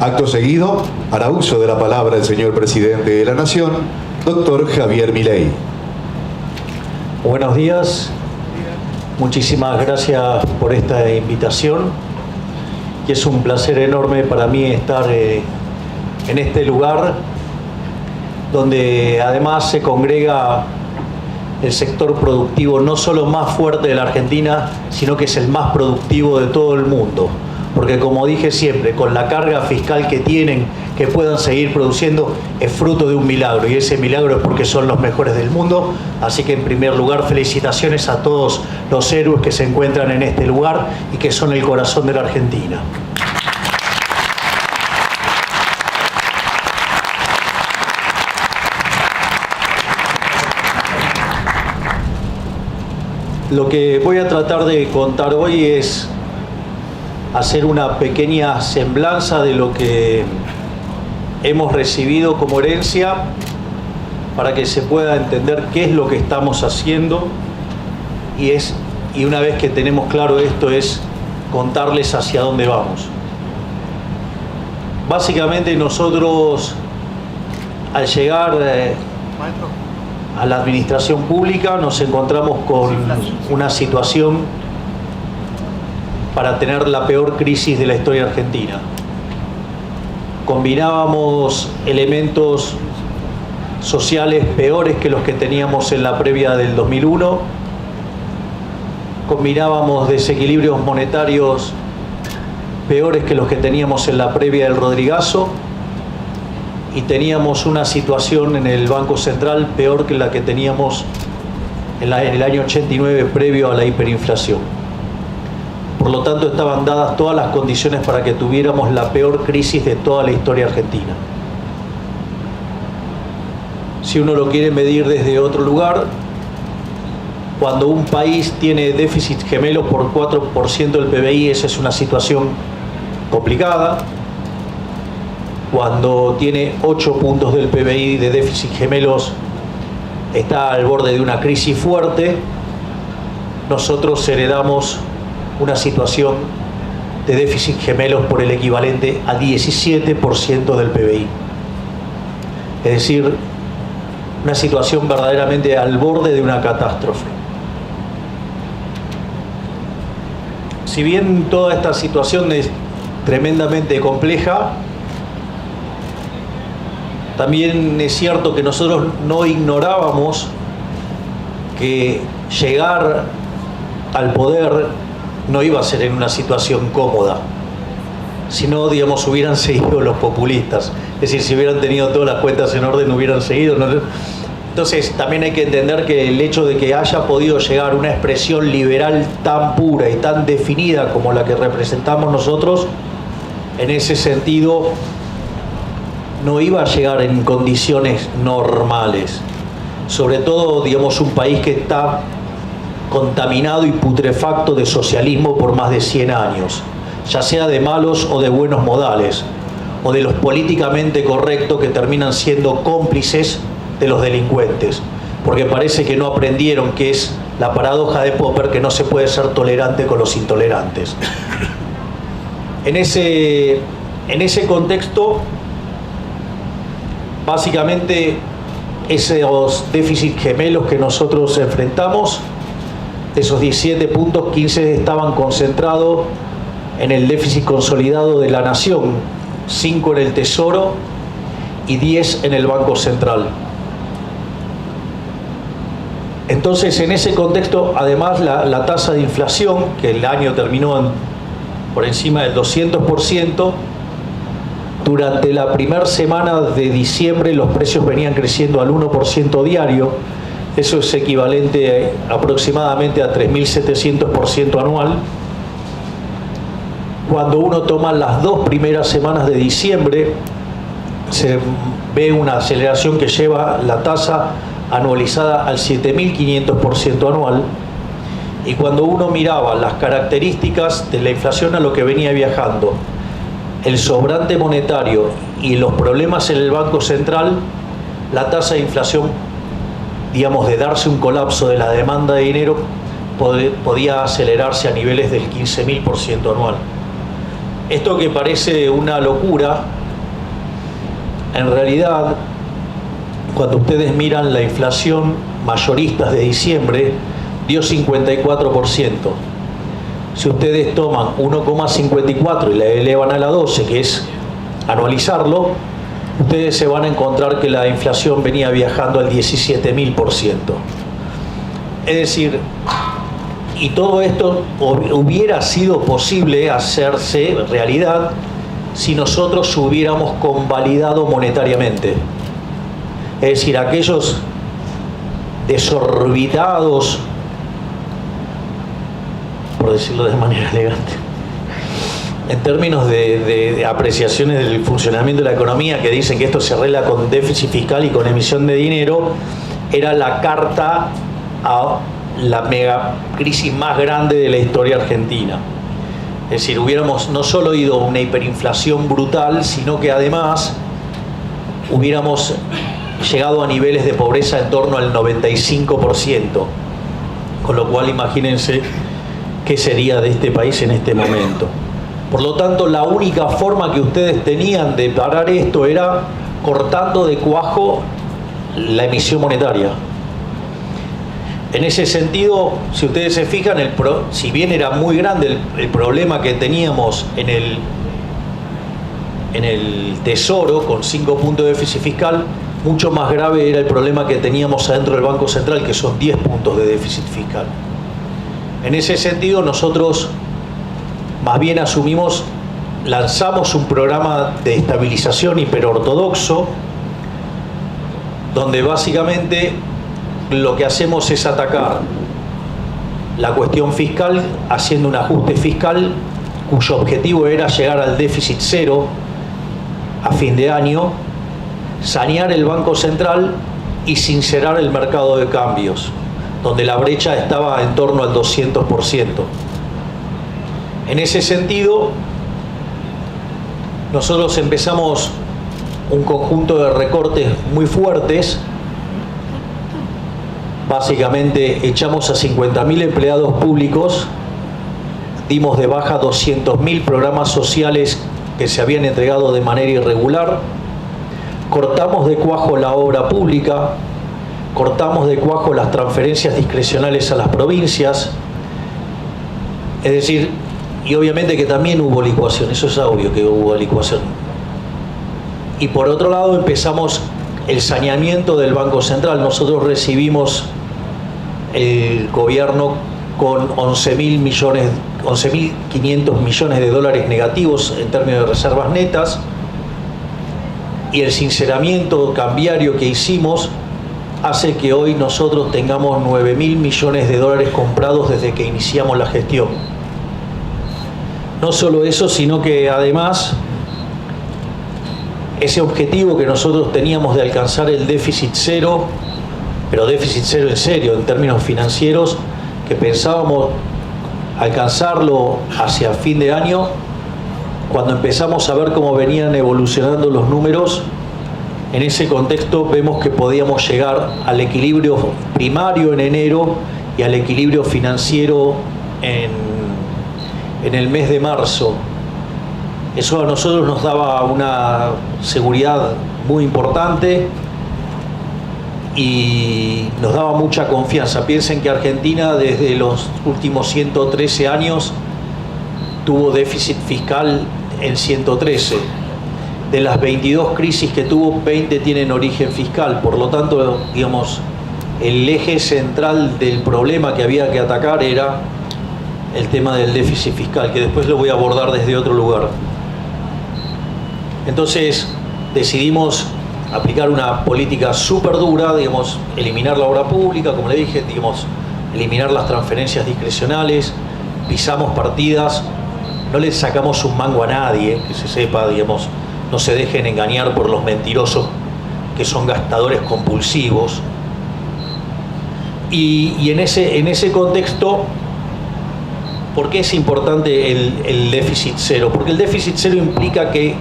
Acto seguido, hará uso de la palabra el señor presidente de la Nación, doctor Javier Milei. Buenos días. Muchísimas gracias por esta invitación. Y es un placer enorme para mí estar en este lugar donde además se congrega el sector productivo no solo más fuerte de la Argentina, sino que es el más productivo de todo el mundo. Porque como dije siempre, con la carga fiscal que tienen, que puedan seguir produciendo, es fruto de un milagro. Y ese milagro es porque son los mejores del mundo. Así que en primer lugar, felicitaciones a todos los héroes que se encuentran en este lugar y que son el corazón de la Argentina. Lo que voy a tratar de contar hoy es hacer una pequeña semblanza de lo que hemos recibido como herencia para que se pueda entender qué es lo que estamos haciendo y una vez que tenemos claro esto es contarles hacia dónde vamos. Básicamente nosotros al llegar a la administración pública nos encontramos con una situación para tener la peor crisis de la historia argentina. Combinábamos elementos sociales peores que los que teníamos en la previa del 2001, combinábamos desequilibrios monetarios peores que los que teníamos en la previa del Rodrigazo y teníamos una situación en el Banco Central peor que la que teníamos en el año 89 previo a la hiperinflación. Por lo tanto, estaban dadas todas las condiciones para que tuviéramos la peor crisis de toda la historia argentina. Si uno lo quiere medir desde otro lugar, cuando un país tiene déficit gemelos por 4% del PBI, esa es una situación complicada. Cuando tiene 8 puntos del PBI de déficit gemelos, está al borde de una crisis fuerte. Nosotros heredamos una situación de déficit gemelos por el equivalente a 17% del PBI. Es decir, una situación verdaderamente al borde de una catástrofe. Si bien toda esta situación es tremendamente compleja, también es cierto que nosotros no ignorábamos que llegar al poder no iba a ser en una situación cómoda, sino, digamos, hubieran seguido los populistas. Es decir, si hubieran tenido todas las cuentas en orden, hubieran seguido. Entonces, también hay que entender que el hecho de que haya podido llegar una expresión liberal tan pura y tan definida como la que representamos nosotros, en ese sentido, no iba a llegar en condiciones normales. Sobre todo, digamos, un país que está contaminado y putrefacto de socialismo por más de 100 años, ya sea de malos o de buenos modales, o de los políticamente correctos que terminan siendo cómplices de los delincuentes, porque parece que no aprendieron que es la paradoja de Popper, que no se puede ser tolerante con los intolerantes. En ese contexto, básicamente, esos déficits gemelos que nosotros enfrentamos, de esos 17 puntos, 15 estaban concentrados en el déficit consolidado de la nación, 5 en el Tesoro y 10 en el Banco Central. Entonces, en ese contexto, además, la tasa de inflación, que el año terminó por encima del 200%, durante la primera semana de diciembre los precios venían creciendo al 1% diario. Eso es equivalente aproximadamente a 3.700% anual. Cuando uno toma las 2 primeras semanas de diciembre, se ve una aceleración que lleva la tasa anualizada al 7.500% anual. Y cuando uno miraba las características de la inflación a lo que venía viajando, el sobrante monetario y los problemas en el Banco Central, la tasa de inflación, digamos, de darse un colapso de la demanda de dinero, podía acelerarse a niveles del 15.000% anual. esto que parece una locura, en realidad, cuando ustedes miran la inflación mayorista de diciembre, dio 54%. Si ustedes toman 1,54 y la elevan a la 12, que es anualizarlo, ustedes se van a encontrar que la inflación venía viajando al 17.000%. Es decir, y todo esto hubiera sido posible hacerse realidad si nosotros hubiéramos convalidado monetariamente. Es decir, aquellos desorbitados, por decirlo de manera elegante, en términos de apreciaciones del funcionamiento de la economía, que dicen que esto se arregla con déficit fiscal y con emisión de dinero, era la carta a la mega crisis más grande de la historia argentina. Es decir, hubiéramos no solo ido a una hiperinflación brutal, sino que además hubiéramos llegado a niveles de pobreza en torno al 95%, con lo cual imagínense qué sería de este país en este momento. Por lo tanto, la única forma que ustedes tenían de parar esto era cortando de cuajo la emisión monetaria. En ese sentido, si ustedes se fijan, si bien era muy grande el problema que teníamos en el Tesoro, con 5 puntos de déficit fiscal, mucho más grave era el problema que teníamos adentro del Banco Central, que son 10 puntos de déficit fiscal. En ese sentido, nosotros más bien lanzamos un programa de estabilización hiperortodoxo, donde básicamente lo que hacemos es atacar la cuestión fiscal haciendo un ajuste fiscal cuyo objetivo era llegar al déficit cero a fin de año, sanear el Banco Central y sincerar el mercado de cambios, donde la brecha estaba en torno al 200%. En ese sentido, nosotros empezamos un conjunto de recortes muy fuertes. Básicamente echamos a 50.000 empleados públicos, dimos de baja 200.000 programas sociales que se habían entregado de manera irregular, cortamos de cuajo la obra pública, cortamos de cuajo las transferencias discrecionales a las provincias, es decir, y obviamente que también hubo licuación, eso es obvio que hubo licuación. Y por otro lado empezamos el saneamiento del Banco Central. Nosotros recibimos el gobierno con 11.500 millones de dólares negativos en términos de reservas netas, y el sinceramiento cambiario que hicimos hace que hoy nosotros tengamos 9.000 millones de dólares comprados desde que iniciamos la gestión. No solo eso, sino que además ese objetivo que nosotros teníamos de alcanzar el déficit cero, pero déficit cero en serio, en términos financieros, que pensábamos alcanzarlo hacia fin de año, cuando empezamos a ver cómo venían evolucionando los números, en ese contexto vemos que podíamos llegar al equilibrio primario en enero y al equilibrio financiero en el mes de marzo. Eso a nosotros nos daba una seguridad muy importante y nos daba mucha confianza. Piensen que Argentina desde los últimos 113 años tuvo déficit fiscal en 113. De las 22 crisis que tuvo, 20 tienen origen fiscal. Por lo tanto, digamos, el eje central del problema que había que atacar era el tema del déficit fiscal, que después lo voy a abordar desde otro lugar. Entonces decidimos aplicar una política súper dura, digamos, eliminar la obra pública, como le dije, digamos, eliminar las transferencias discrecionales, pisamos partidas, no le sacamos un mango a nadie, que se sepa, digamos, no se dejen engañar por los mentirosos que son gastadores compulsivos. Y en ese contexto, ¿por qué es importante el déficit cero? Porque el déficit cero implica que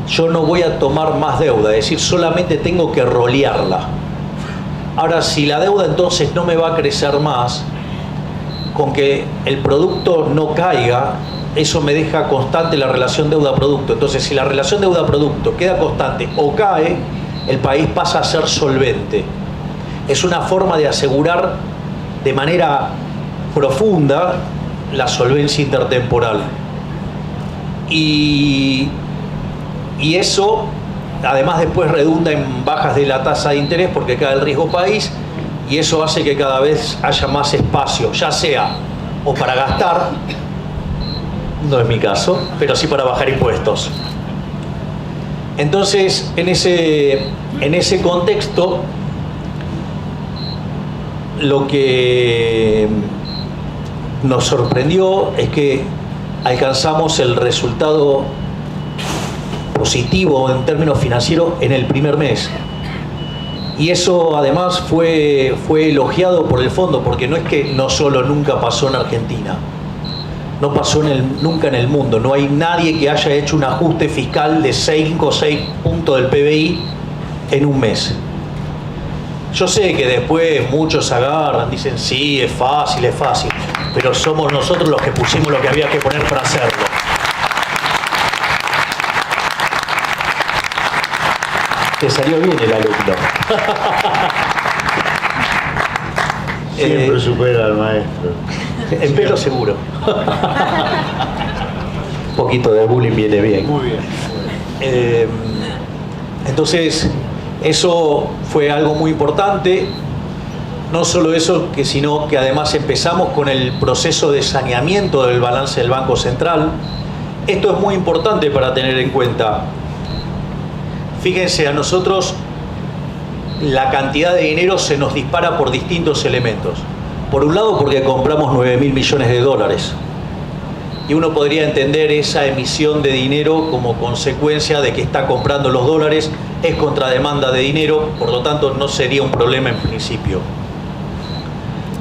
yo no voy a tomar más deuda, es decir, solamente tengo que rolearla. Ahora, si la deuda entonces no me va a crecer más, con que el producto no caiga, eso me deja constante la relación deuda-producto. Entonces, si la relación deuda-producto queda constante o cae, el país pasa a ser solvente. Es una forma de asegurar de manera profunda la solvencia intertemporal. Y eso, además, después redunda en bajas de la tasa de interés porque cae el riesgo país, y eso hace que cada vez haya más espacio, ya sea o para gastar, no es mi caso, pero sí para bajar impuestos. Entonces, en ese contexto, lo que nos sorprendió es que alcanzamos el resultado positivo en términos financieros en el primer mes. Y eso además fue elogiado por el fondo, porque no es que no solo nunca pasó en Argentina, no pasó nunca en el mundo. No hay nadie que haya hecho un ajuste fiscal de 5 o 6 puntos del PBI en un mes. Yo sé que después muchos agarran, dicen sí, es fácil, pero somos nosotros los que pusimos lo que había que poner para hacerlo. Te salió bien el alumno. Siempre supera al maestro. En pelo seguro. Un poquito de bullying viene bien. Muy bien. Entonces, eso fue algo muy importante. No solo eso, sino que además empezamos con el proceso de saneamiento del balance del Banco Central. Esto es muy importante para tener en cuenta. Fíjense, a nosotros la cantidad de dinero se nos dispara por distintos elementos. Por un lado, porque compramos 9.000 millones de dólares. Y uno podría entender esa emisión de dinero como consecuencia de que está comprando los dólares, es contrademanda de dinero, por lo tanto no sería un problema en principio.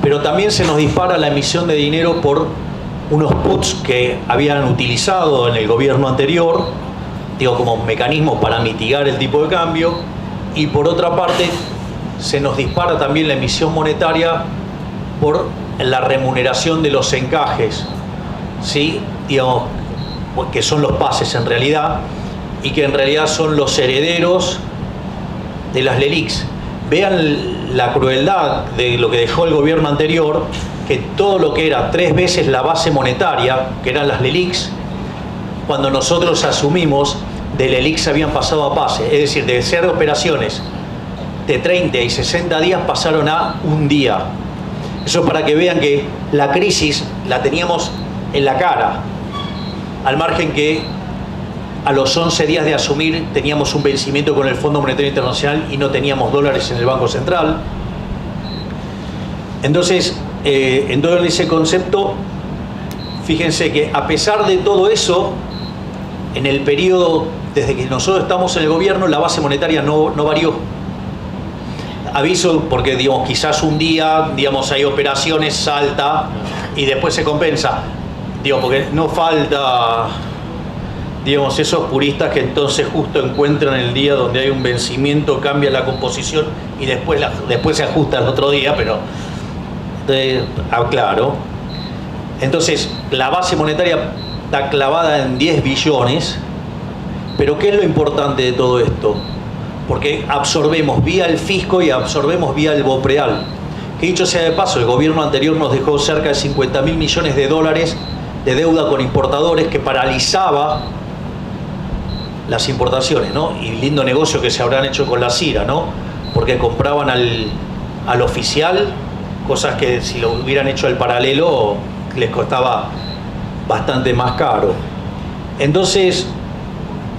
Pero también se nos dispara la emisión de dinero por unos puts que habían utilizado en el gobierno anterior, digo, como mecanismo para mitigar el tipo de cambio, y por otra parte se nos dispara también la emisión monetaria por la remuneración de los encajes, ¿sí? Digamos, que son los pases en realidad, y que en realidad son los herederos de las LELIQs. Vean la crueldad de lo que dejó el gobierno anterior, que todo lo que era 3 veces la base monetaria, que eran las LELIQs, cuando nosotros asumimos, de LELIQs habían pasado a pase, es decir, de ser operaciones de 30 y 60 días pasaron a un día. Eso es para que vean que la crisis la teníamos en la cara, al margen que a los 11 días de asumir teníamos un vencimiento con el Fondo Monetario Internacional y no teníamos dólares en el Banco Central. Entonces, en todo ese concepto, fíjense que a pesar de todo eso, en el periodo desde que nosotros estamos en el gobierno, la base monetaria no varió. Aviso porque, digamos, quizás un día, digamos, hay operaciones, salta y después se compensa. Digo, porque no falta, digamos, esos puristas que entonces justo encuentran el día donde hay un vencimiento, cambia la composición y después se ajusta el otro día, pero aclaro. Entonces, la base monetaria está clavada en 10 billones, pero ¿qué es lo importante de todo esto? Porque absorbemos vía el fisco y absorbemos vía el BOPREAL. Que dicho sea de paso, el gobierno anterior nos dejó cerca de 50.000 millones de dólares de deuda con importadores que paralizaba las importaciones, ¿no? Y lindo negocio que se habrán hecho con la CIRA, ¿no? Porque compraban al oficial cosas que si lo hubieran hecho al paralelo les costaba bastante más caro. Entonces,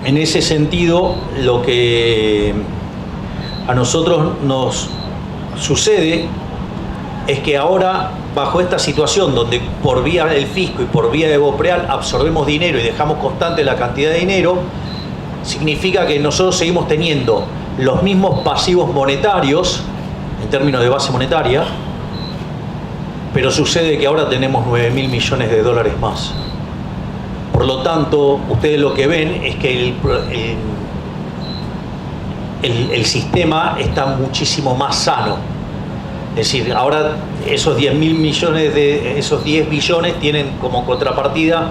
en ese sentido, lo que a nosotros nos sucede es que ahora, bajo esta situación donde por vía del fisco y por vía de BOPREAL absorbemos dinero y dejamos constante la cantidad de dinero, significa que nosotros seguimos teniendo los mismos pasivos monetarios en términos de base monetaria, pero sucede que ahora tenemos 9.000 millones de dólares más. Por lo tanto, ustedes lo que ven es que el sistema está muchísimo más sano. Es decir, ahora esos 10 billones tienen como contrapartida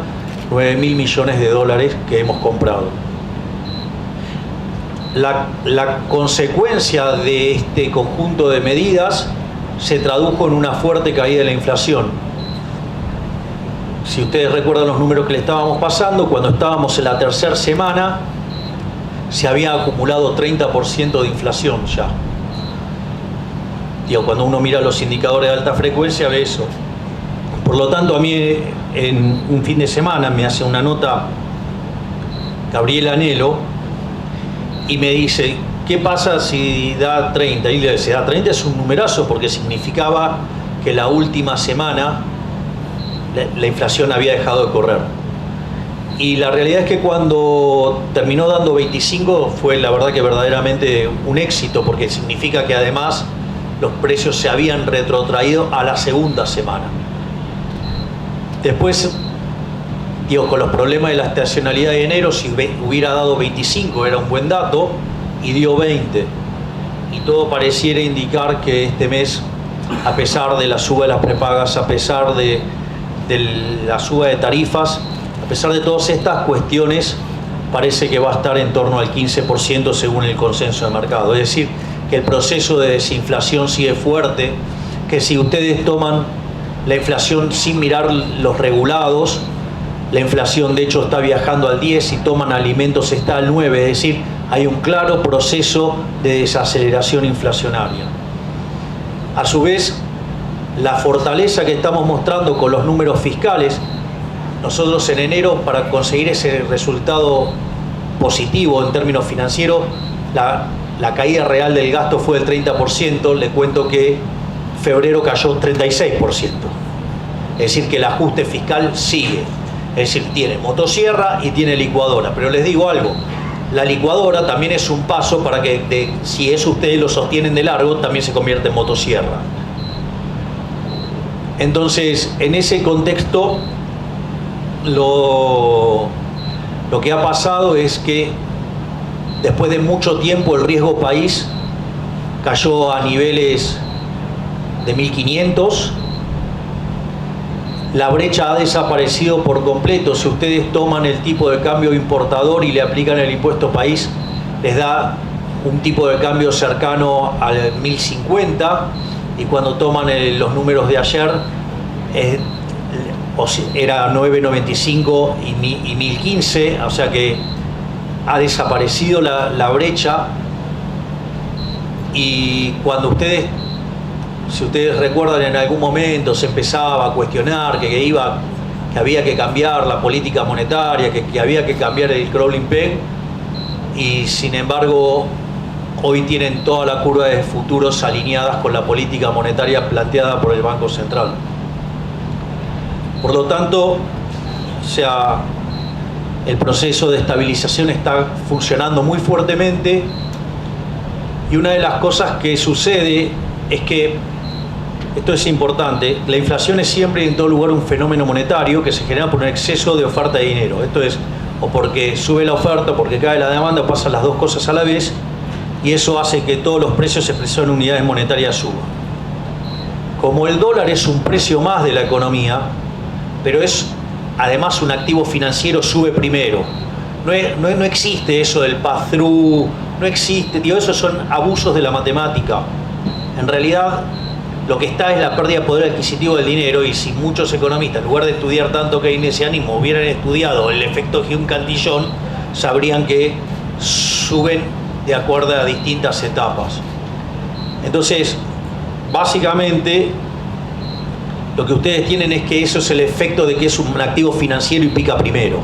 9.000 millones de dólares que hemos comprado. La consecuencia de este conjunto de medidas se tradujo en una fuerte caída de la inflación. Si ustedes recuerdan los números que le estábamos pasando, cuando estábamos en la tercera semana se había acumulado 30% de inflación ya. Digo, cuando uno mira los indicadores de alta frecuencia ve eso. Por lo tanto, a mí en un fin de semana me hace una nota Gabriel Anelo y me dice, ¿qué pasa si da 30? Y le dice, da 30 es un numerazo porque significaba que la última semana la inflación había dejado de correr. Y la realidad es que cuando terminó dando 25 fue la verdad que verdaderamente un éxito, porque significa que además los precios se habían retrotraído a la segunda semana. Después, digo, con los problemas de la estacionalidad de enero, si hubiera dado 25 era un buen dato, y dio 20. Y todo pareciera indicar que este mes, a pesar de la suba de las prepagas, a pesar de la suba de tarifas, a pesar de todas estas cuestiones, parece que va a estar en torno al 15% según el consenso de mercado. Es decir, que el proceso de desinflación sigue fuerte, que si ustedes toman la inflación sin mirar los regulados, la inflación de hecho está viajando al 10, si toman alimentos está al 9, es decir, hay un claro proceso de desaceleración inflacionaria. A su vez, la fortaleza que estamos mostrando con los números fiscales, nosotros en enero, para conseguir ese resultado positivo en términos financieros, la caída real del gasto fue del 30%, le cuento que febrero cayó 36%. Es decir, que el ajuste fiscal sigue. Es decir, tiene motosierra y tiene licuadora. Pero les digo algo, la licuadora también es un paso para que, si eso ustedes lo sostienen de largo, también se convierte en motosierra. Entonces, en ese contexto, lo que ha pasado es que después de mucho tiempo el riesgo país cayó a niveles de 1500. La brecha ha desaparecido por completo. Si ustedes toman el tipo de cambio importador y le aplican el impuesto país, les da un tipo de cambio cercano al 1050, y cuando toman los números de ayer era 9.95 y 1015, o sea que ha desaparecido la brecha. Y cuando si ustedes recuerdan, en algún momento se empezaba a cuestionar que había que cambiar la política monetaria, que había que cambiar el crawling peg, y sin embargo hoy tienen toda la curva de futuros alineadas con la política monetaria planteada por el Banco Central. Por lo tanto, o sea, el proceso de estabilización está funcionando muy fuertemente, y una de las cosas que sucede es que, esto es importante, la inflación es siempre y en todo lugar un fenómeno monetario que se genera por un exceso de oferta de dinero. Esto es, o porque sube la oferta o porque cae la demanda, pasan las dos cosas a la vez, y eso hace que todos los precios expresados en unidades monetarias suban. Como el dólar es un precio más de la economía, pero es además un activo financiero, sube primero. No existe eso del pass-through, no existe, digo, esos son abusos de la matemática. En realidad, lo que está es la pérdida de poder adquisitivo del dinero, y si muchos economistas, en lugar de estudiar tanto keynesianismo, hubieran estudiado el efecto Hume-Cantillon, sabrían que suben de acuerdo a distintas etapas. Entonces, básicamente, lo que ustedes tienen es que eso es el efecto de que es un activo financiero y pica primero.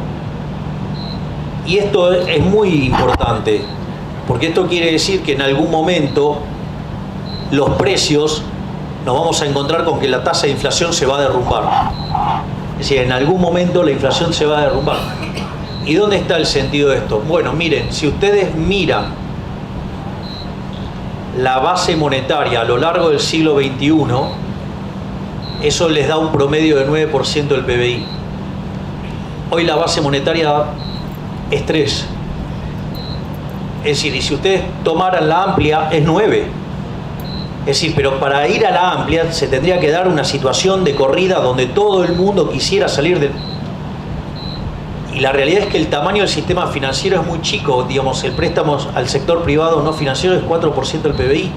Y esto es muy importante, porque esto quiere decir que en algún momento los precios nos vamos a encontrar con que la tasa de inflación se va a derrumbar. Es decir, en algún momento la inflación se va a derrumbar. ¿Y dónde está el sentido de esto? Bueno, miren, si ustedes miran la base monetaria a lo largo del siglo XXI, eso les da un promedio de 9% del PBI. Hoy la base monetaria es 3. Es decir, y si ustedes tomaran la amplia, es 9. Es decir, pero para ir a la amplia se tendría que dar una situación de corrida donde todo el mundo quisiera salir del... Y la realidad es que el tamaño del sistema financiero es muy chico, digamos, el préstamo al sector privado no financiero es 4% del PBI.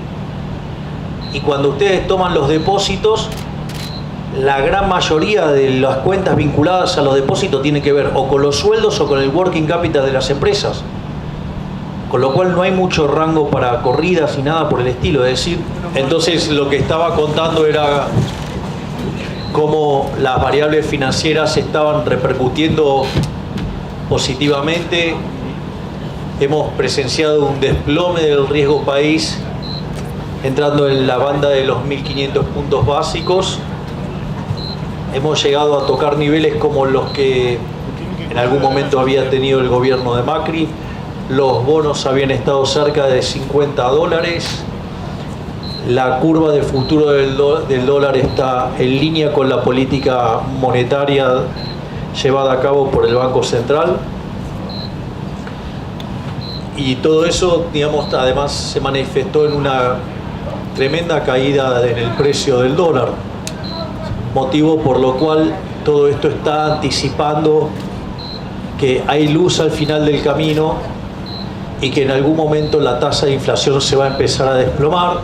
Y cuando ustedes toman los depósitos, la gran mayoría de las cuentas vinculadas a los depósitos tienen que ver o con los sueldos o con el working capital de las empresas. Con lo cual no hay mucho rango para corridas y nada por el estilo. Es decir, entonces lo que estaba contando era cómo las variables financieras estaban repercutiendo positivamente. Hemos presenciado un desplome del riesgo país entrando en la banda de los 1.500 puntos básicos. Hemos llegado a tocar niveles como los que en algún momento había tenido el gobierno de Macri. Los bonos habían estado cerca de $50. La curva de futuro del dólar está en línea con la política monetaria llevada a cabo por el Banco Central. Y todo eso, digamos, además se manifestó en una tremenda caída en el precio del dólar, motivo por lo cual todo esto está anticipando que hay luz al final del camino y que en algún momento la tasa de inflación se va a empezar a desplomar.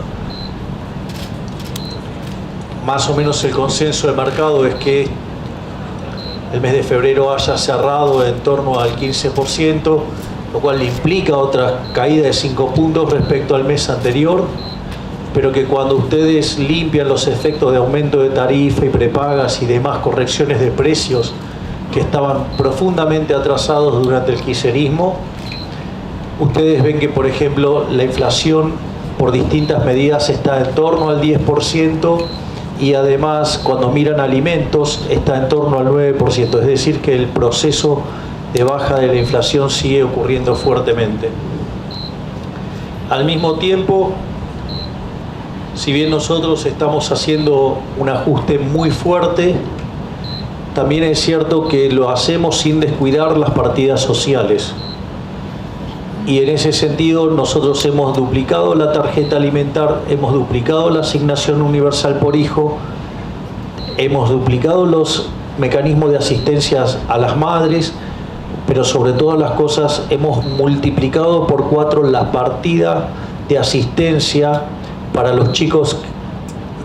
Más o menos el consenso del mercado es que el mes de febrero haya cerrado en torno al 15%, lo cual implica otra caída de 5 puntos respecto al mes anterior, pero que cuando ustedes limpian los efectos de aumento de tarifa y prepagas y demás correcciones de precios que estaban profundamente atrasados durante el kirchnerismo, ustedes ven que, por ejemplo, la inflación por distintas medidas está en torno al 10% y además cuando miran alimentos está en torno al 9%, es decir que el proceso de baja de la inflación sigue ocurriendo fuertemente. Al mismo tiempo, si bien nosotros estamos haciendo un ajuste muy fuerte, también es cierto que lo hacemos sin descuidar las partidas sociales. Y en ese sentido nosotros hemos duplicado la tarjeta alimentar, hemos duplicado la asignación universal por hijo, hemos duplicado los mecanismos de asistencia a las madres, pero sobre todas las cosas hemos multiplicado por 4 la partida de asistencia para los chicos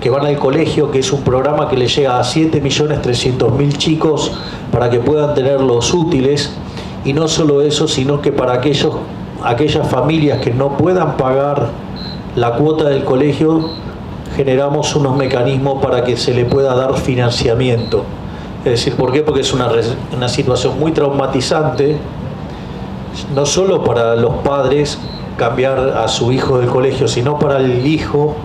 que van al colegio, que es un programa que le llega a 7.300.000 chicos para que puedan tener los útiles. Y no solo eso, sino que para aquellas familias que no puedan pagar la cuota del colegio, generamos unos mecanismos para que se le pueda dar financiamiento. Es decir, ¿por qué? Porque es una situación muy traumatizante, no solo para los padres cambiar a su hijo del colegio, sino para el hijo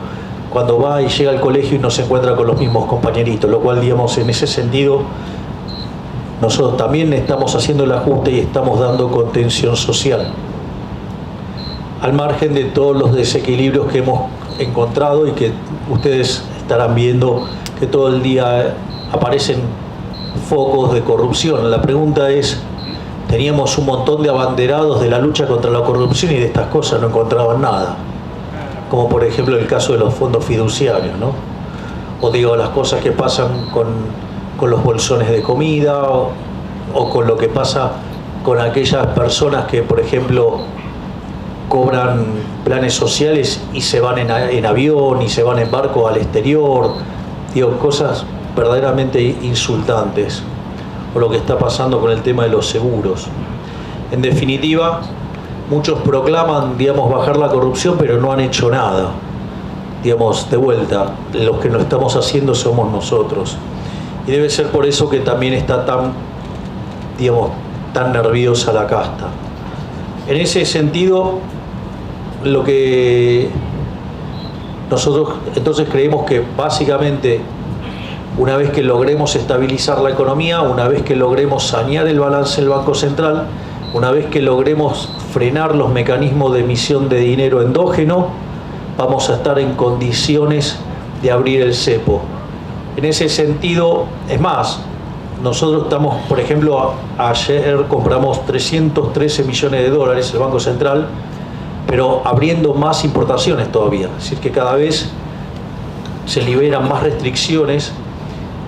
cuando va y llega al colegio y no se encuentra con los mismos compañeritos, lo cual, digamos, en ese sentido nosotros también estamos haciendo el ajuste y estamos dando contención social, al margen de todos los desequilibrios que hemos encontrado y que ustedes estarán viendo que todo el día aparecen focos de corrupción. La pregunta es, teníamos un montón de abanderados de la lucha contra la corrupción y de estas cosas no encontraban nada, como por ejemplo el caso de los fondos fiduciarios, ¿no? O digo, las cosas que pasan con los bolsones de comida o con lo que pasa con aquellas personas que, por ejemplo, cobran planes sociales y se van en avión y se van en barco al exterior. Digo, cosas verdaderamente insultantes, o lo que está pasando con el tema de los seguros. En definitiva, muchos proclaman, digamos, bajar la corrupción, pero no han hecho nada. Digamos, de vuelta, los que lo estamos haciendo somos nosotros. Y debe ser por eso que también está tan, digamos, tan nerviosa la casta. En ese sentido, lo que nosotros entonces creemos que básicamente, una vez que logremos estabilizar la economía, una vez que logremos sanear el balance del Banco Central, una vez que logremos frenar los mecanismos de emisión de dinero endógeno, vamos a estar en condiciones de abrir el cepo. En ese sentido, es más, nosotros estamos, por ejemplo, ayer compramos 313 millones de dólares el Banco Central, pero abriendo más importaciones todavía. Es decir, que cada vez se liberan más restricciones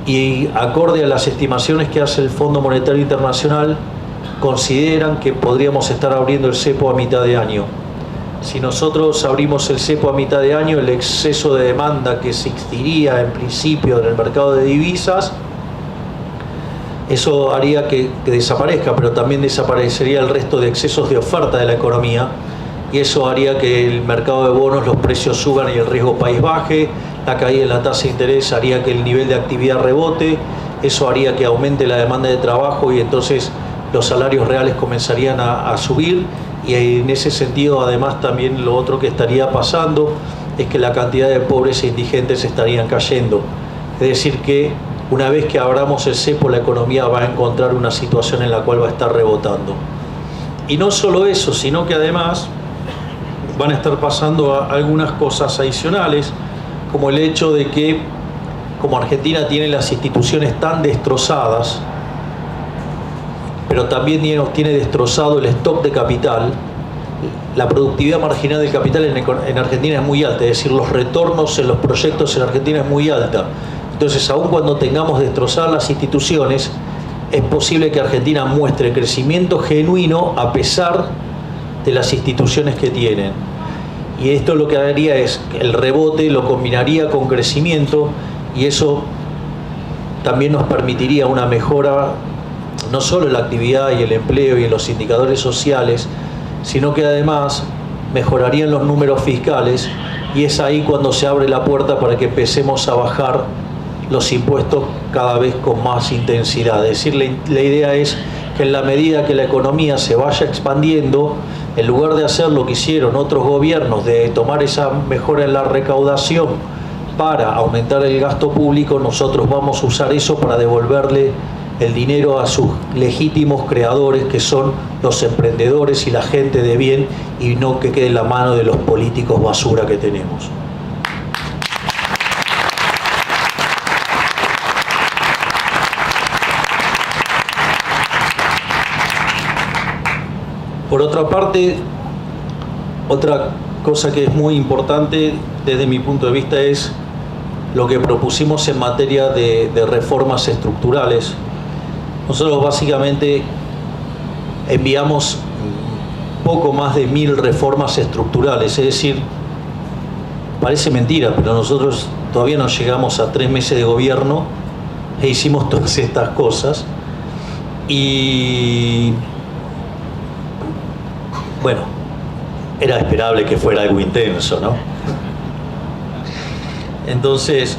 y, acorde a las estimaciones que hace el Fondo Monetario Internacional, consideran que podríamos estar abriendo el cepo a mitad de año. Si nosotros abrimos el cepo a mitad de año, el exceso de demanda que existiría en principio en el mercado de divisas, eso haría que desaparezca, pero también desaparecería el resto de excesos de oferta de la economía, y eso haría que el mercado de bonos, los precios suban y el riesgo país baje. La caída en la tasa de interés haría que el nivel de actividad rebote, eso haría que aumente la demanda de trabajo y entonces los salarios reales comenzarían a subir, y en ese sentido además también lo otro que estaría pasando es que la cantidad de pobres e indigentes estarían cayendo. Es decir que una vez que abramos el cepo, la economía va a encontrar una situación en la cual va a estar rebotando. Y no solo eso, sino que además van a estar pasando algunas cosas adicionales, como el hecho de que, como Argentina tiene las instituciones tan destrozadas, pero también tiene destrozado el stock de capital, la productividad marginal del capital en Argentina es muy alta, es decir, los retornos en los proyectos en Argentina es muy alta. Entonces, aun cuando tengamos destrozadas las instituciones, es posible que Argentina muestre crecimiento genuino a pesar de las instituciones que tienen. Y esto lo que haría es que el rebote lo combinaría con crecimiento, y eso también nos permitiría una mejora no solo en la actividad y el empleo y en los indicadores sociales, sino que además mejorarían los números fiscales, y es ahí cuando se abre la puerta para que empecemos a bajar los impuestos cada vez con más intensidad. Es decir, la idea es que en la medida que la economía se vaya expandiendo, en lugar de hacer lo que hicieron otros gobiernos, de tomar esa mejora en la recaudación para aumentar el gasto público, nosotros vamos a usar eso para devolverle el dinero a sus legítimos creadores, que son los emprendedores y la gente de bien, y no que quede en la mano de los políticos basura que tenemos. Por otra parte, otra cosa que es muy importante desde mi punto de vista es lo que propusimos en materia de reformas estructurales. Nosotros básicamente enviamos poco más de 1000 reformas estructurales, es decir, parece mentira, pero nosotros todavía no llegamos a 3 meses de gobierno e hicimos todas estas cosas. Y bueno, era esperable que fuera algo intenso, ¿no? Entonces,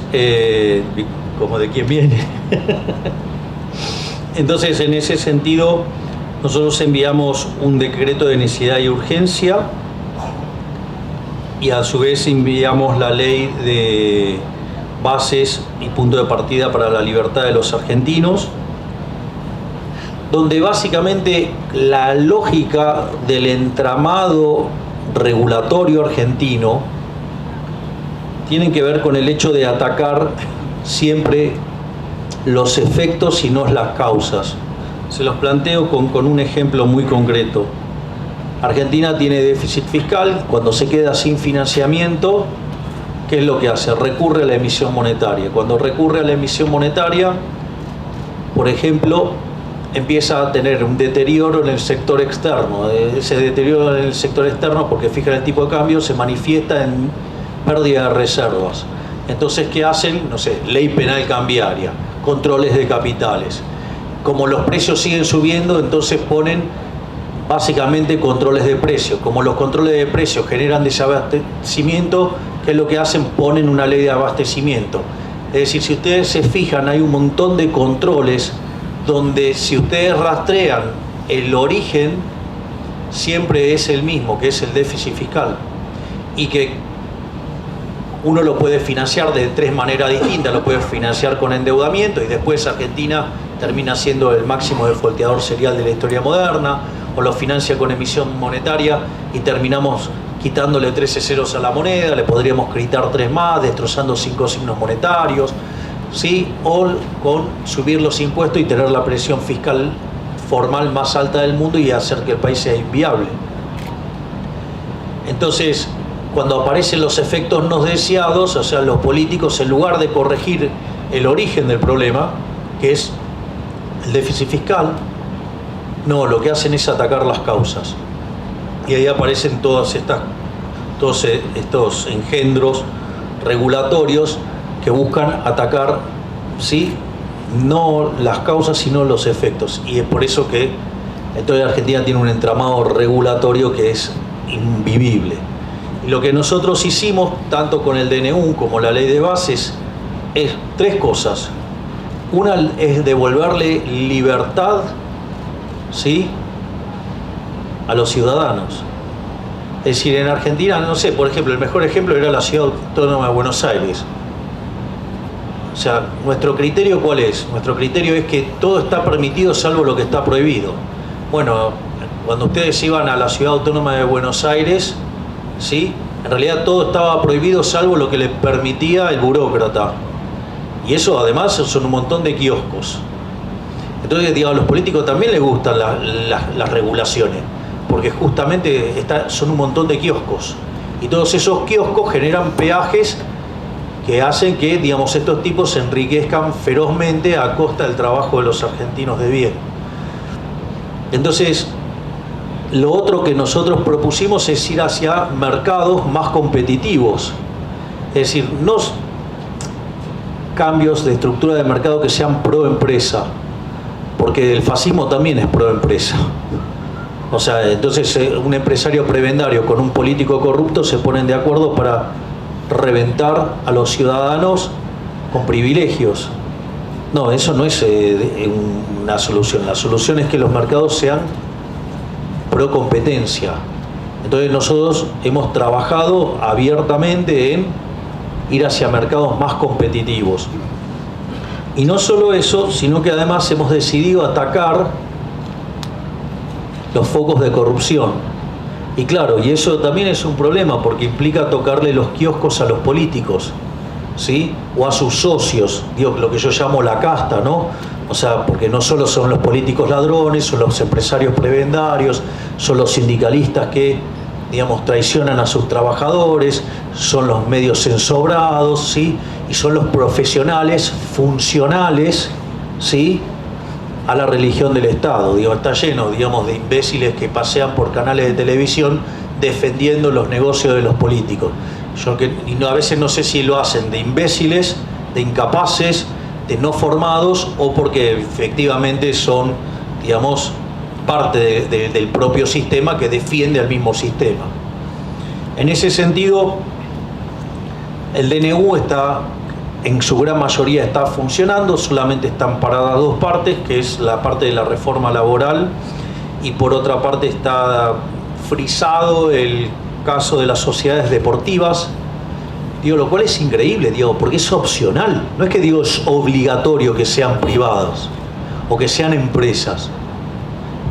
como de quién viene. Entonces, en ese sentido, nosotros enviamos un decreto de necesidad y urgencia, y a su vez enviamos la ley de bases y punto de partida para la libertad de los argentinos, donde básicamente la lógica del entramado regulatorio argentino tiene que ver con el hecho de atacar siempre los efectos y no las causas. Se los planteo con un ejemplo muy concreto. Argentina tiene déficit fiscal. Cuando se queda sin financiamiento, ¿qué es lo que hace? Recurre a la emisión monetaria. Cuando recurre a la emisión monetaria, por ejemplo, empieza a tener un deterioro en el sector externo. Ese deterioro en el sector externo, porque fijan el tipo de cambio, se manifiesta en pérdida de reservas. Entonces, ¿qué hacen? No sé, ley penal cambiaria, controles de capitales. Como los precios siguen subiendo, entonces ponen básicamente controles de precios. Como los controles de precios generan desabastecimiento, ¿qué es lo que hacen? Ponen una ley de abastecimiento. Es decir, si ustedes se fijan, hay un montón de controles donde, si ustedes rastrean el origen, siempre es el mismo, que es el déficit fiscal, y que uno lo puede financiar de 3 maneras distintas. Lo puede financiar con endeudamiento, y después Argentina termina siendo el máximo defaulteador serial de la historia moderna, o lo financia con emisión monetaria y terminamos quitándole 13 ceros a la moneda, le podríamos quitar 3 más, destrozando 5 signos monetarios, ¿sí? O con subir los impuestos y tener la presión fiscal formal más alta del mundo y hacer que el país sea inviable. Entonces, cuando aparecen los efectos no deseados, o sea, los políticos, en lugar de corregir el origen del problema, que es el déficit fiscal, no, lo que hacen es atacar las causas. Y ahí aparecen todos estos engendros regulatorios que buscan atacar, ¿sí?, no las causas, sino los efectos. Y es por eso que entonces Argentina tiene un entramado regulatorio que es invivible. Y lo que nosotros hicimos, tanto con el DNU como la ley de bases, es tres cosas. Una es devolverle libertad, ¿sí?, a los ciudadanos. Es decir, en Argentina, no sé, por ejemplo, el mejor ejemplo era la Ciudad Autónoma de Buenos Aires. O sea, ¿nuestro criterio cuál es? Nuestro criterio es que todo está permitido salvo lo que está prohibido. Bueno, cuando ustedes iban a la Ciudad Autónoma de Buenos Aires, ¿sí?, en realidad todo estaba prohibido salvo lo que le permitía el burócrata. Y eso además son un montón de kioscos. Entonces, digamos, a los políticos también les gustan las regulaciones, porque justamente son un montón de kioscos. Y todos esos kioscos generan peajes que hacen que, digamos, estos tipos se enriquezcan ferozmente a costa del trabajo de los argentinos de bien. Entonces, lo otro que nosotros propusimos es ir hacia mercados más competitivos. Es decir, no cambios de estructura de mercado que sean pro empresa, porque el fascismo también es pro empresa. O sea, entonces un empresario prebendario con un político corrupto se ponen de acuerdo para reventar a los ciudadanos con privilegios. No, eso no es una solución. La solución es que los mercados sean pro competencia. Entonces nosotros hemos trabajado abiertamente en ir hacia mercados más competitivos. Y no solo eso, sino que además hemos decidido atacar los focos de corrupción. Y claro, y eso también es un problema porque implica tocarle los kioscos a los políticos, ¿sí?, o a sus socios, digo, lo que yo llamo la casta, ¿no? O sea, porque no solo son los políticos ladrones, son los empresarios prebendarios, son los sindicalistas que, digamos, traicionan a sus trabajadores, son los medios ensobrados, ¿sí?, y son los profesionales funcionales, ¿sí?, a la religión del Estado. Digo, está lleno, digamos, de imbéciles que pasean por canales de televisión defendiendo los negocios de los políticos. A veces no sé si lo hacen de imbéciles, de incapaces, de no formados, o porque efectivamente son, digamos, parte del propio sistema que defiende al mismo sistema. En ese sentido, el DNU en su gran mayoría está funcionando, solamente están paradas dos partes, que es la parte de la reforma laboral, y por otra parte está frisado el caso de las sociedades deportivas, digo, lo cual es increíble, digo, porque es opcional, no es que digo es obligatorio que sean privados o que sean empresas,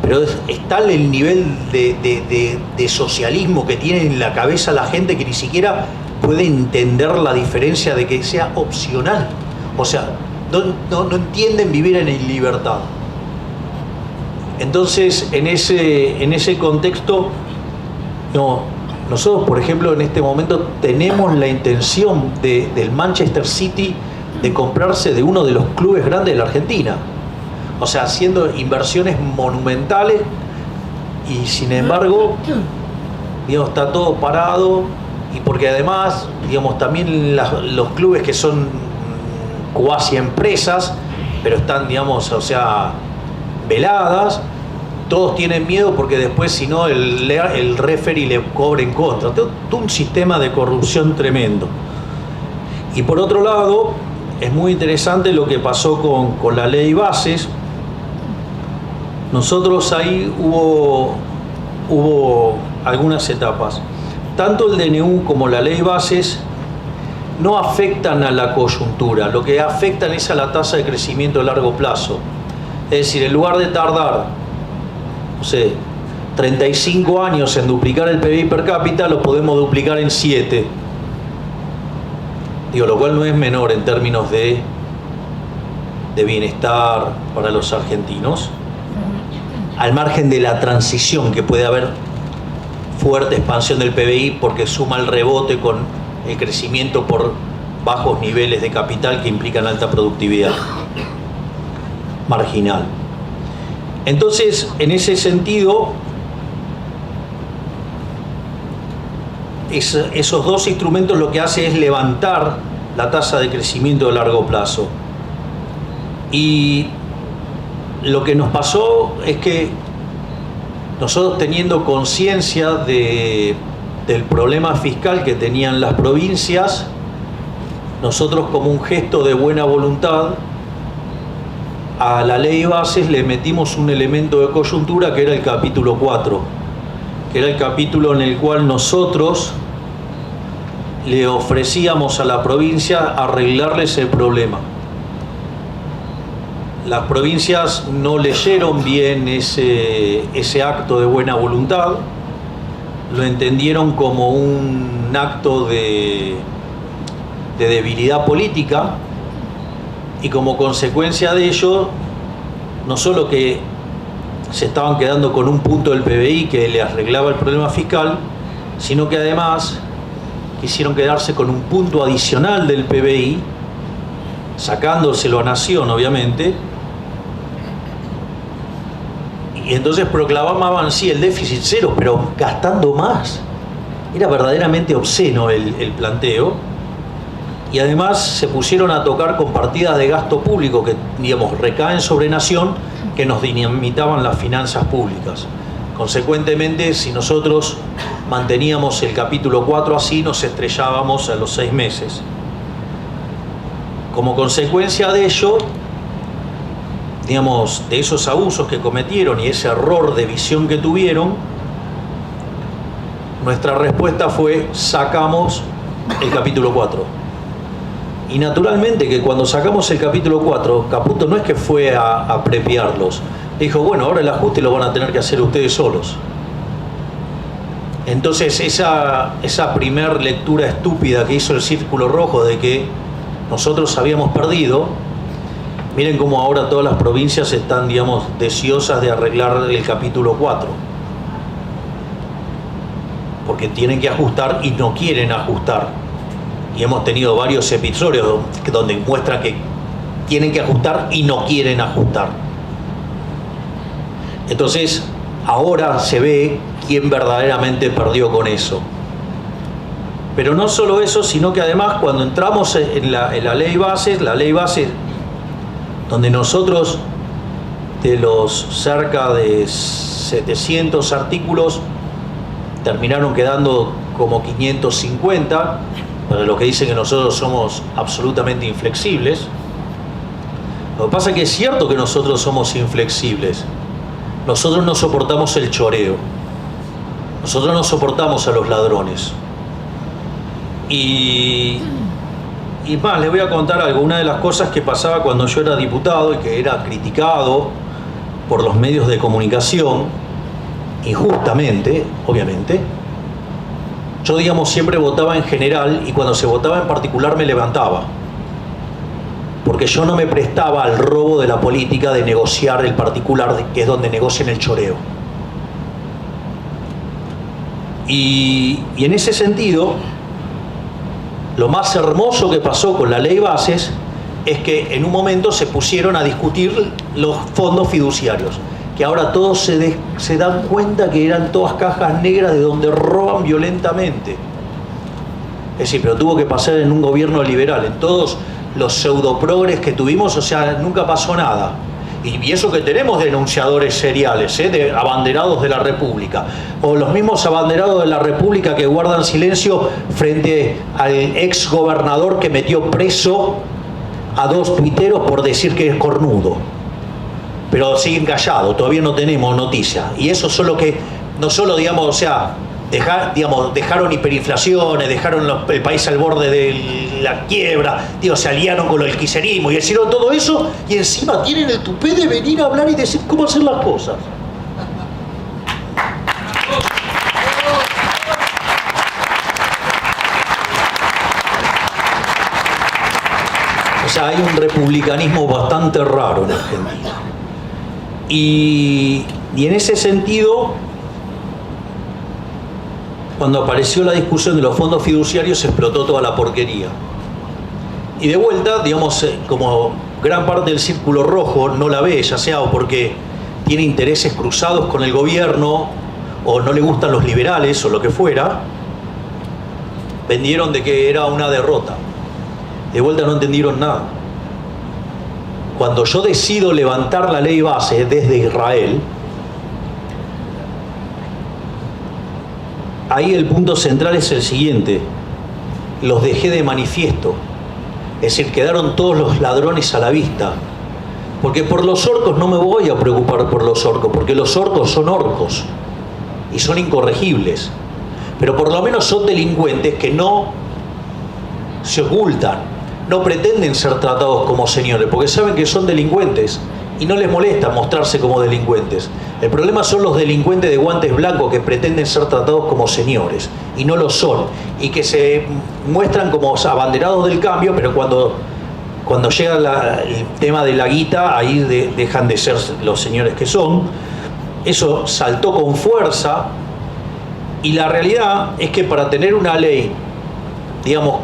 pero es tal el nivel de socialismo que tiene en la cabeza la gente que ni siquiera puede entender la diferencia de que sea opcional. O sea, no entienden vivir en libertad. Entonces, en ese contexto, nosotros, por ejemplo, en este momento tenemos la intención del Manchester City de comprarse de uno de los clubes grandes de la Argentina. O sea, haciendo inversiones monumentales y sin embargo, digamos, está todo parado. Y porque además, digamos, también los clubes que son cuasi empresas, pero están, digamos, o sea, veladas, todos tienen miedo porque después, si no, el referee le cobra en contra. Todo un sistema de corrupción tremendo. Y por otro lado, es muy interesante lo que pasó con la ley bases. Nosotros ahí hubo algunas etapas. Tanto el DNU como la ley bases no afectan a la coyuntura, lo que afectan es a la tasa de crecimiento a largo plazo. Es decir, en lugar de tardar, no sé, 35 años en duplicar el PBI per cápita, lo podemos duplicar en 7. Digo, lo cual no es menor en términos de bienestar para los argentinos, al margen de la transición que puede haber fuerte expansión del PBI porque suma el rebote con el crecimiento por bajos niveles de capital que implican alta productividad marginal. Entonces, en ese sentido, esos dos instrumentos lo que hace es levantar la tasa de crecimiento de largo plazo. Y lo que nos pasó es que nosotros, teniendo conciencia del problema fiscal que tenían las provincias, nosotros, como un gesto de buena voluntad, a la ley bases le metimos un elemento de coyuntura que era el capítulo 4, que era el capítulo en el cual nosotros le ofrecíamos a la provincia arreglarles el problema. Las provincias no leyeron bien ese acto de buena voluntad, lo entendieron como un acto de debilidad política, y como consecuencia de ello, no solo que se estaban quedando con un punto del PBI que le arreglaba el problema fiscal, sino que además quisieron quedarse con un punto adicional del PBI, sacándoselo a Nación, obviamente, y entonces proclamaban, sí, el déficit cero, pero gastando más. Era verdaderamente obsceno el planteo. Y además se pusieron a tocar con partidas de gasto público que, digamos, recaen sobre Nación, que nos dinamitaban las finanzas públicas. Consecuentemente, si nosotros manteníamos el capítulo 4 así, nos estrellábamos a los 6 meses. Como consecuencia de ello, digamos, de esos abusos que cometieron y ese error de visión que tuvieron, nuestra respuesta fue: sacamos el capítulo 4. Y naturalmente que cuando sacamos el capítulo 4, Caputo no es que fue a premiarlos. Dijo, bueno, ahora el ajuste lo van a tener que hacer ustedes solos. Entonces esa primer lectura estúpida que hizo el Círculo Rojo de que nosotros habíamos perdido, miren cómo ahora todas las provincias están, digamos, deseosas de arreglar el capítulo 4. Porque tienen que ajustar y no quieren ajustar. Y hemos tenido varios episodios donde muestran que tienen que ajustar y no quieren ajustar. Entonces, ahora se ve quién verdaderamente perdió con eso. Pero no solo eso, sino que además cuando entramos en la ley base, donde nosotros, de los cerca de 700 artículos, terminaron quedando como 550, para los que dicen que nosotros somos absolutamente inflexibles. Lo que pasa es que es cierto que nosotros somos inflexibles. Nosotros no soportamos el choreo. Nosotros no soportamos a los ladrones. Y más, les voy a contar algo. Una de las cosas que pasaba cuando yo era diputado y que era criticado por los medios de comunicación, injustamente, obviamente, yo, digamos, siempre votaba en general y cuando se votaba en particular me levantaba. Porque yo no me prestaba al robo de la política de negociar el particular, que es donde negocian el choreo. Y en ese sentido, lo más hermoso que pasó con la ley bases es que en un momento se pusieron a discutir los fondos fiduciarios, que ahora todos se dan cuenta que eran todas cajas negras de donde roban violentamente. Es decir, pero tuvo que pasar en un gobierno liberal. En todos los pseudoprogres que tuvimos, o sea, nunca pasó nada. Y eso que tenemos denunciadores seriales, de abanderados de la República, o los mismos abanderados de la República que guardan silencio frente al ex gobernador que metió preso a 2 tuiteros por decir que es cornudo. Pero siguen callados, todavía no tenemos noticia. Y eso solo que, no solo, digamos, o sea, dejaron hiperinflaciones, dejaron el país al borde de la quiebra, se aliaron con el kirchnerismo y hicieron todo eso, y encima tienen el tupé de venir a hablar y decir cómo hacer las cosas. O sea, hay un republicanismo bastante raro en Argentina. Y en ese sentido, Cuando apareció la discusión de los fondos fiduciarios explotó toda la porquería. Y de vuelta, digamos, como gran parte del círculo rojo no la ve, ya sea o porque tiene intereses cruzados con el gobierno o no le gustan los liberales o lo que fuera, vendieron de que era una derrota. De vuelta no entendieron nada. Cuando yo decido levantar la ley base desde Israel, ahí el punto central es el siguiente: los dejé de manifiesto. Es decir, quedaron todos los ladrones a la vista. Porque por los orcos no me voy a preocupar por los orcos, porque los orcos son orcos y son incorregibles. Pero por lo menos son delincuentes que no se ocultan, no pretenden ser tratados como señores, porque saben que son delincuentes y no les molesta mostrarse como delincuentes. El problema son los delincuentes de guantes blancos que pretenden ser tratados como señores y no lo son, y que se muestran como abanderados del cambio, pero cuando llega el tema de la guita, ahí dejan de ser los señores que son. Eso saltó con fuerza, y la realidad es que para tener una ley, digamos,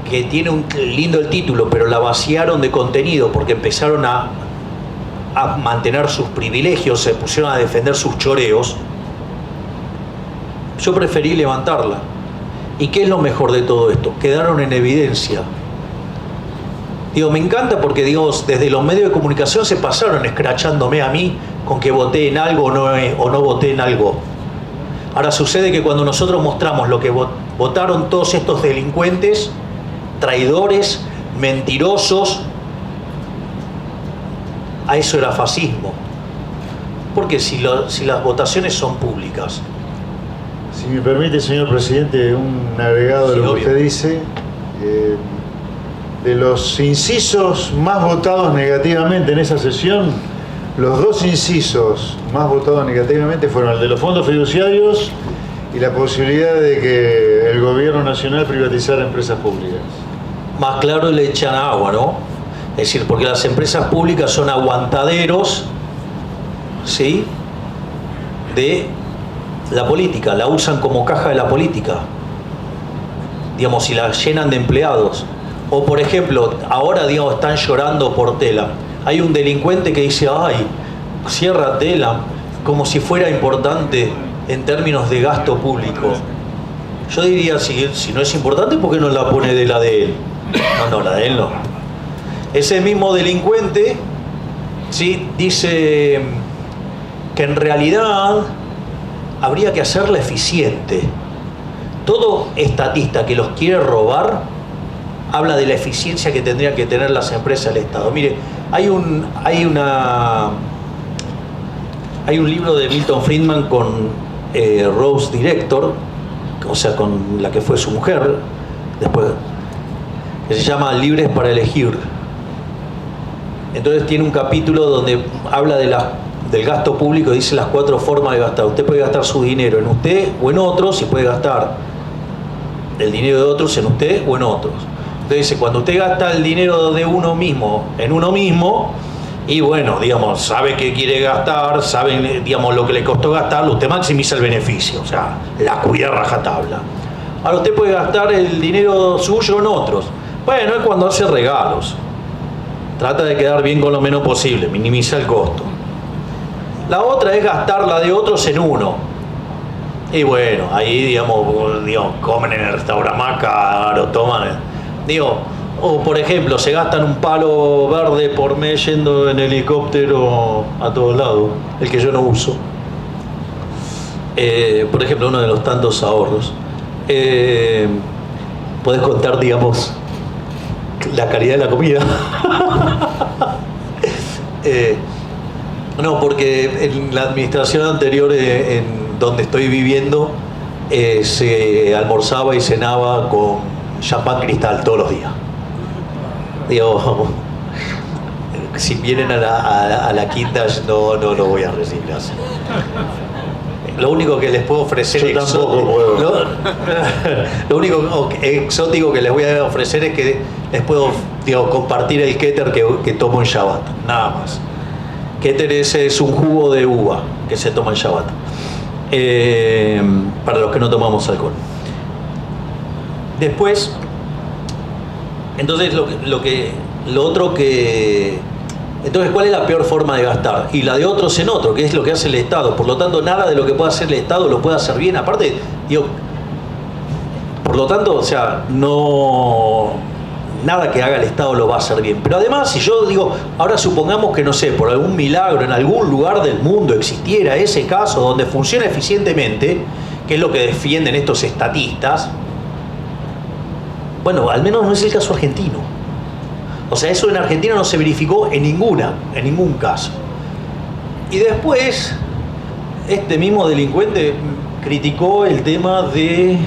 que tiene un lindo el título, pero la vaciaron de contenido porque empezaron a mantener sus privilegios, se pusieron a defender sus choreos, yo preferí levantarla. ¿Y qué es lo mejor de todo esto? Quedaron en evidencia. Digo, me encanta porque, digo, desde los medios de comunicación se pasaron escrachándome a mí con que voté en algo o no voté en algo. Ahora sucede que cuando nosotros mostramos lo que votaron todos estos delincuentes, traidores, mentirosos, a eso era fascismo. Porque si las votaciones son públicas. Si me permite, señor presidente, un agregado de lo que usted dice. De los incisos más votados negativamente en esa sesión, los dos incisos más votados negativamente fueron el de los fondos fiduciarios y la posibilidad de que el gobierno nacional privatizara empresas públicas. Más claro le echan agua, ¿no? Es decir, porque las empresas públicas son aguantaderos, ¿sí?, de la política, la usan como caja de la política, digamos, y la llenan de empleados. O por ejemplo, ahora, digamos, están llorando por Telam. Hay un delincuente que dice, ay, cierra Telam, como si fuera importante en términos de gasto público. Yo diría, si no es importante, ¿por qué no la pone de la de él? No, la de él no. Ese mismo delincuente, ¿sí?, dice que en realidad habría que hacerla eficiente. Todo estatista que los quiere robar habla de la eficiencia que tendrían que tener las empresas del Estado. Mire, hay un libro de Milton Friedman con Rose Director, o sea, con la que fue su mujer, después, que se llama Libres para elegir. Entonces tiene un capítulo donde habla del gasto público y dice las 4 formas de gastar. Usted puede gastar su dinero en usted o en otros, y puede gastar el dinero de otros en usted o en otros. Entonces dice, cuando usted gasta el dinero de uno mismo en uno mismo, y bueno, digamos, sabe qué quiere gastar, sabe, digamos, lo que le costó gastarlo, usted maximiza el beneficio, o sea, la cuida rajatabla. Ahora usted puede gastar el dinero suyo en otros. Bueno, es cuando hace regalos. Trata de quedar bien con lo menos posible, minimiza el costo. La otra es gastarla de otros en uno. Y bueno, ahí, digamos, comen en el restaurante más caro, toman. Digo, o por ejemplo, se gastan un palo verde por mes yendo en helicóptero a todos lados, el que yo no uso. Por ejemplo, uno de los tantos ahorros. Podés contar, digamos, la calidad de la comida. No, porque en la administración anterior, en donde estoy viviendo, se almorzaba y cenaba con champán Cristal todos los días. Digo, si vienen a la quinta, no lo voy a recibir así. Lo único que les puedo ofrecer lo único exótico que les voy a ofrecer es que les puedo, compartir el kéter que tomo en Shabbat, nada más. Kéter es un jugo de uva que se toma en Shabbat. para los que no tomamos alcohol. Después, entonces entonces, ¿cuál es la peor forma de gastar? Y la de otros en otro, que es lo que hace el Estado. Por lo tanto, nada de lo que pueda hacer el Estado lo puede hacer bien. Aparte, digo, por lo tanto, o sea, nada que haga el Estado lo va a hacer bien. Pero además, si yo digo, ahora supongamos que, no sé, por algún milagro en algún lugar del mundo existiera ese caso donde funciona eficientemente, que es lo que defienden estos estatistas, bueno, al menos no es el caso argentino. O sea, eso en Argentina no se verificó en ningún caso. Y después, este mismo delincuente criticó el tema de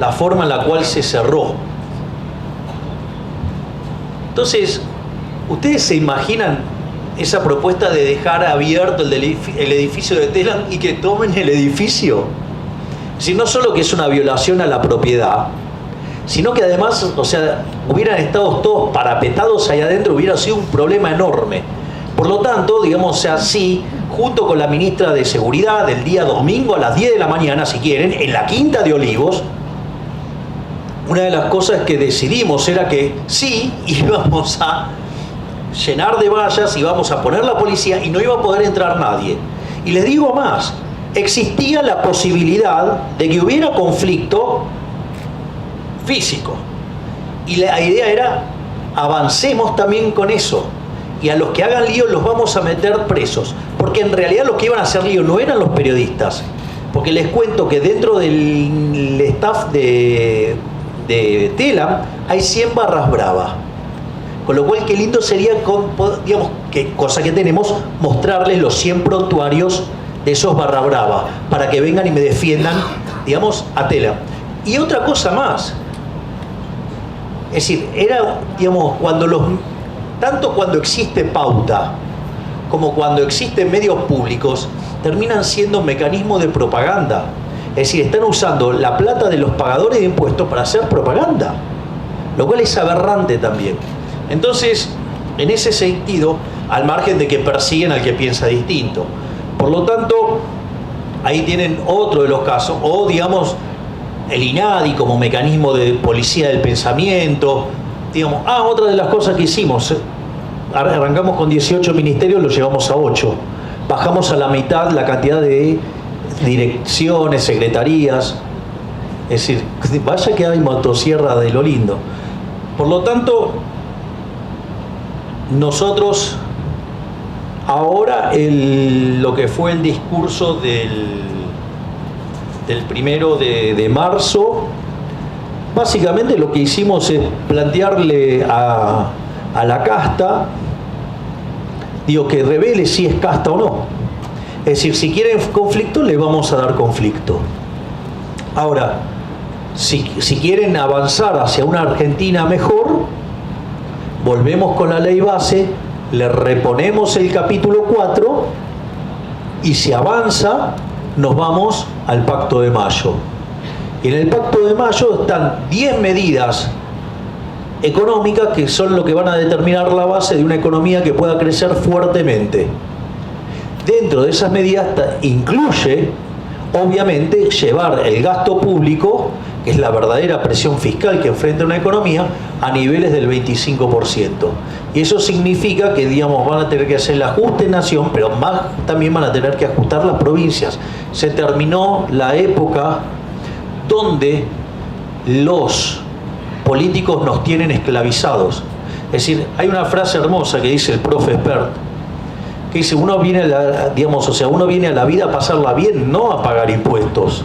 la forma en la cual se cerró. Entonces, ¿ustedes se imaginan esa propuesta de dejar abierto el edificio de Telam y que tomen el edificio? Es decir, no solo que es una violación a la propiedad, sino que además, o sea, hubieran estado todos parapetados ahí adentro, hubiera sido un problema enorme. Por lo tanto, digamos, o sea, sí, junto con la ministra de Seguridad, el día domingo a las 10 de la mañana, si quieren, en la Quinta de Olivos, una de las cosas que decidimos era que sí, íbamos a llenar de vallas, íbamos a poner la policía y no iba a poder entrar nadie. Y les digo más, existía la posibilidad de que hubiera conflicto físico. Y la idea era, avancemos también con eso. Y a los que hagan lío los vamos a meter presos. Porque en realidad los que iban a hacer lío no eran los periodistas. Porque les cuento que dentro del staff de Telam hay 100 barras bravas. Con lo cual qué lindo sería, digamos, cosa que tenemos, mostrarles los 100 prontuarios de esos barra bravas. Para que vengan y me defiendan, digamos, a Telam. Y otra cosa más. Es decir, era, digamos, tanto cuando existe pauta como cuando existen medios públicos, terminan siendo mecanismos de propaganda. Es decir, están usando la plata de los pagadores de impuestos para hacer propaganda, lo cual es aberrante también. Entonces, en ese sentido, al margen de que persiguen al que piensa distinto. Por lo tanto, ahí tienen otro de los casos, o digamos, el INADI como mecanismo de policía del pensamiento, digamos, otra de las cosas que hicimos, arrancamos con 18 ministerios, lo llevamos a 8, bajamos a la mitad la cantidad de direcciones, secretarías, es decir, vaya que hay motosierra de lo lindo. Por lo tanto, nosotros ahora lo que fue el discurso del 1 de marzo, básicamente lo que hicimos es plantearle a la casta, digo, que revele si es casta o no. Es decir, si quieren conflicto, le vamos a dar conflicto. Ahora, si quieren avanzar hacia una Argentina mejor, volvemos con la ley base, le reponemos el capítulo 4 y si avanza, nos vamos al Pacto de Mayo. Y en el Pacto de Mayo están 10 medidas económicas que son lo que van a determinar la base de una economía que pueda crecer fuertemente. Dentro de esas medidas incluye, obviamente, llevar el gasto público, que es la verdadera presión fiscal que enfrenta una economía, a niveles del 25%. Y eso significa que, digamos, van a tener que hacer el ajuste en nación, pero más también van a tener que ajustar las provincias. Se terminó la época donde los políticos nos tienen esclavizados. Es decir, hay una frase hermosa que dice el profe Espert, que dice, uno viene a la vida a pasarla bien, no a pagar impuestos.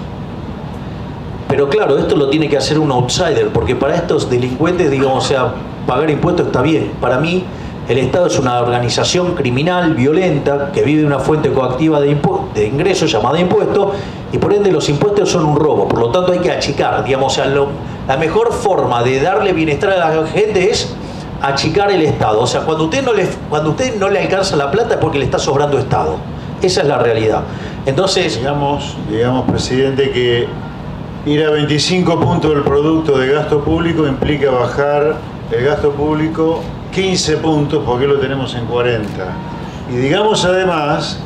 Pero claro, esto lo tiene que hacer un outsider, porque para estos delincuentes, digamos, o sea, pagar impuestos está bien. Para mí, el Estado es una organización criminal, violenta, que vive de una fuente coactiva de ingresos llamada impuesto, y por ende los impuestos son un robo. Por lo tanto, hay que achicar, digamos, o sea, la mejor forma de darle bienestar a la gente es achicar el Estado. O sea, cuando usted no le alcanza la plata es porque le está sobrando Estado. Esa es la realidad. Entonces, digamos, presidente, que ir a 25 puntos del producto de gasto público implica bajar el gasto público 15 puntos, porque lo tenemos en 40. Y digamos además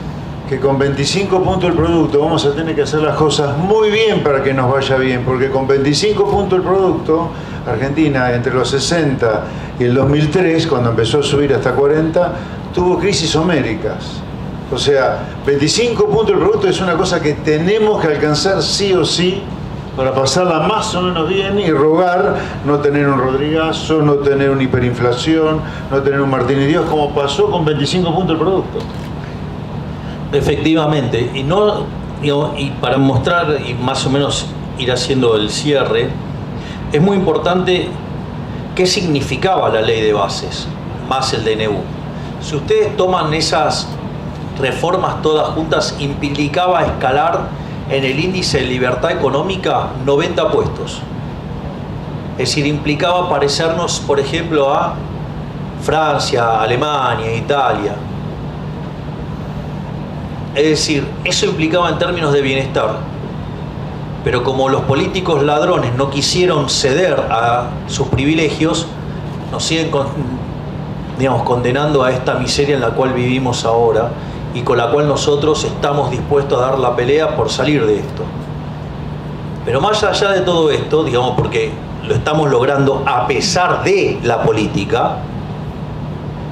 que con 25 puntos el producto vamos a tener que hacer las cosas muy bien para que nos vaya bien, porque con 25 puntos el producto, Argentina entre los 60 y el 2003, cuando empezó a subir hasta 40, tuvo crisis homéricas. O sea, 25 puntos el producto es una cosa que tenemos que alcanzar sí o sí para pasarla más o menos bien y rogar no tener un Rodrigazo, no tener una hiperinflación, no tener un Martín y Dios, como pasó con 25 puntos el producto. Efectivamente, y para mostrar y más o menos ir haciendo el cierre, es muy importante qué significaba la ley de bases, más el DNU. Si ustedes toman esas reformas todas juntas, implicaba escalar en el índice de libertad económica 90 puestos. Es decir, implicaba parecernos, por ejemplo, a Francia, Alemania, Italia. Es decir, eso implicaba en términos de bienestar. Pero como los políticos ladrones no quisieron ceder a sus privilegios, nos siguen condenando a esta miseria en la cual vivimos ahora y con la cual nosotros estamos dispuestos a dar la pelea por salir de esto. Pero más allá de todo esto, porque lo estamos logrando a pesar de la política,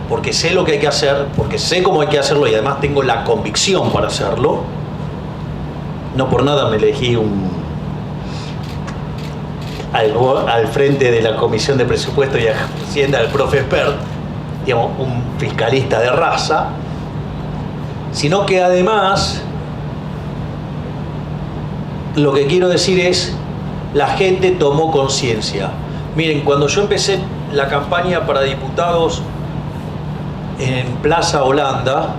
porque sé lo que hay que hacer, porque sé cómo hay que hacerlo y además tengo la convicción para hacerlo. No por nada me elegí al frente de la Comisión de Presupuesto y Hacienda, el profe Espert, un fiscalista de raza, sino que además lo que quiero decir es, la gente tomó conciencia. Miren, cuando yo empecé la campaña para diputados en Plaza Holanda,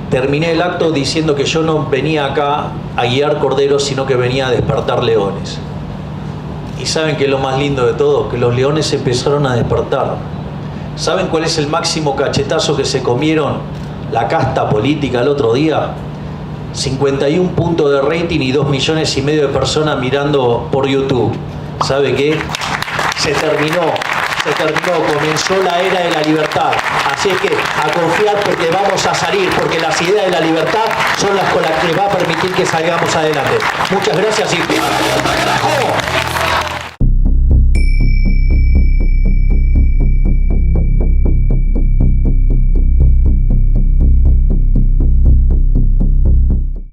terminé el acto diciendo que yo no venía acá a guiar corderos, sino que venía a despertar leones. Y saben que es lo más lindo de todo, que los leones empezaron a despertar. ¿Saben cuál es el máximo cachetazo que se comieron la casta política el otro día? 51 puntos de rating y 2,5 millones de personas mirando por YouTube. ¿Sabe qué? Se terminó, comenzó la era de la libertad. Así es que a confiar porque vamos a salir, porque las ideas de la libertad son las con las que va a permitir que salgamos adelante. Muchas gracias y ¡viva la libertad, carajo!